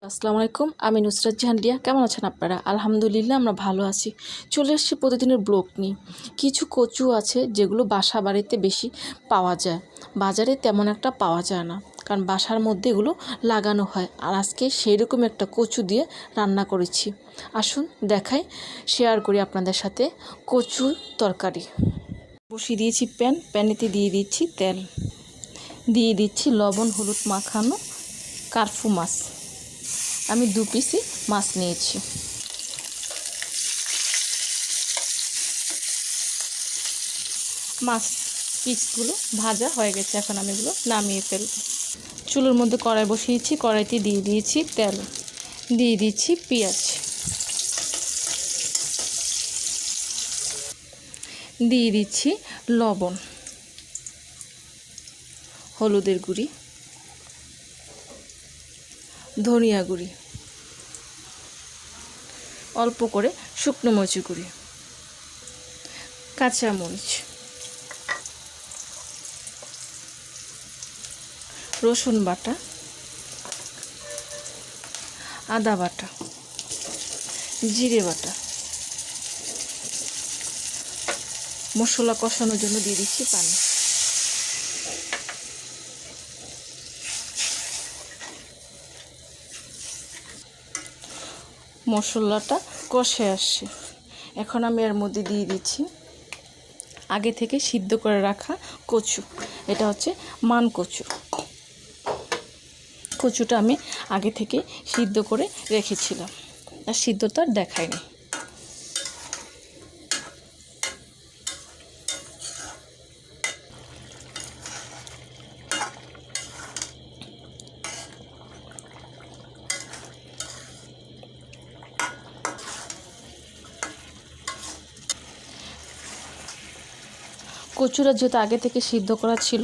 আসসালামু আলাইকুম, আমি নুসরাত জাহান রিয়া। কেমন আছেন আপনারা? আলহামদুলিল্লাহ আমরা ভালো আছি। চলে এসেছি প্রতিদিনের ব্লগ নিয়ে। কিছু কচু আছে যেগুলো বাসা বাড়িতে বেশি পাওয়া যায়, বাজারে তেমন একটা পাওয়া যায় না, কারণ বাসার মধ্যে এগুলো লাগানো হয়। আর আজকে সেই রকম একটা কচু দিয়ে রান্না করেছি। আসুন দেখাই, শেয়ার করি আপনাদের সাথে কচুর তরকারি। বসিয়ে দিয়েছি প্যানেতে দিয়ে দিচ্ছি তেল, দিয়ে দিচ্ছি লবণ হলুদ মাখানো কার্ফু মাছ। আমি 2 পিসই মাছ নিয়েছি। মাছ পিসগুলো ভাজা হয়ে গেছে, এখন আমি এগুলো নামিয়ে ফেলব। চুলোর মধ্যে কড়াই বসিয়েছি, কড়াইতে দিয়ে দিয়েছি তেল, দিয়ে দিচ্ছি পেঁয়াজ, দিয়ে দিচ্ছি লবণ, হলুদের গুঁড়ি, ধনিয়া গুঁড়ি, অল্প করে শুকনো মরিচ গুঁড়ি, কাঁচামরিচ, রসুন বাটা, আদা বাটা, জিরে বাটা। মশলা কষানোর জন্য দিয়ে দিচ্ছি পানি। মশলাটা কষে আসছে, এখন আমি এর মধ্যে দিয়ে দিচ্ছি আগে থেকে সিদ্ধ করে রাখা কচু। এটা হচ্ছে মান কচু। কচুটা আমি আগে থেকে সিদ্ধ করে রেখেছিলাম, আর সিদ্ধটা দেখায়নি। কচুরা যেহেতু আগে থেকে সিদ্ধ করা ছিল,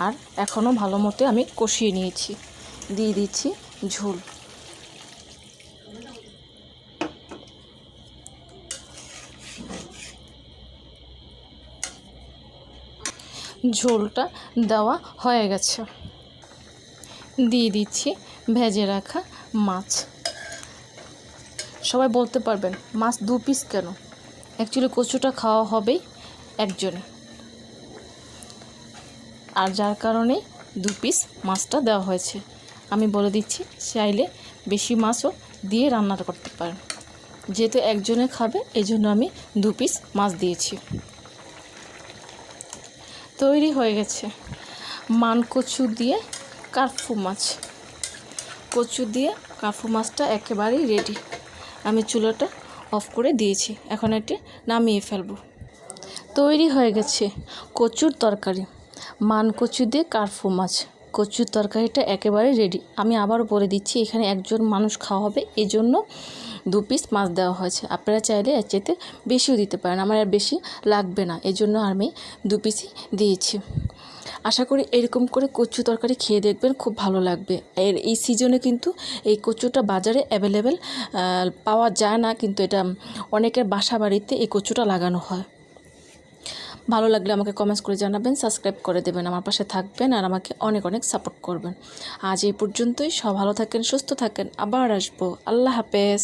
আর এখনও ভালো মতো আমি কষিয়ে নিয়েছি। দিয়ে দিচ্ছি ঝোল, ঝোলটা দেওয়া হয়ে গেছে। দিয়ে দিচ্ছি ভেজে রাখা মাছ। সবাই বলতে পারবেন মাছ 2 পিস কেন? অ্যাকচুয়ালি কচুটা খাওয়া হবেই একজনে, আর যার কারণে 2 পিস মাছটা দেওয়া হয়েছে। আমি বলে দিচ্ছি, চাইলে বেশি মাছও দিয়ে রান্না করতে পারেন। যেহেতু একজনে খাবে এই জন্য আমি 2 পিস মাছ দিয়েছি। তৈরি হয়ে গেছে মান কচু দিয়ে কার্ফু মাছ। কচু দিয়ে কার্ফু মাছটা একেবারেই রেডি। আমি চুলাটা অফ করে দিয়েছি, এখন এটি নামিয়ে ফেলব। তৈরি হয়ে গেছে কচুর তরকারি, মান কচু দিয়ে কার্ফু মাছ। কচুর তরকারিটা একেবারে রেডি। আমি আবারও বলে দিচ্ছি, এখানে একজন মানুষ খাওয়া হবে, এজন্য 2 পিস মাছ দেওয়া হয়েছে। আপনারা চাইলে এর চেয়ে বেশিও দিতে পারেন, আমার আর বেশি লাগবে না, এজন্য আমি 2 পিসই দিয়েছি। আশা করি এরকম করে কচু তরকারি খেয়ে দেখবেন, খুব ভালো লাগবে। এই সিজনে কিন্তু এই কচুটা বাজারে অ্যাভেলেবেল পাওয়া যায় না, কিন্তু এটা অনেকের বাসা বাড়িতে এই কচুটা লাগানো হয়। ভালো লাগলে আমাকে কমেন্টস করে জানাবেন, সাবস্ক্রাইব করে দেবেন, আমার পাশে থাকবেন আর আমাকে অনেক অনেক সাপোর্ট করবেন। আজ এই পর্যন্তই। সব ভালো থাকেন, সুস্থ থাকেন, আবার আসবো। আল্লাহ হাফেজ।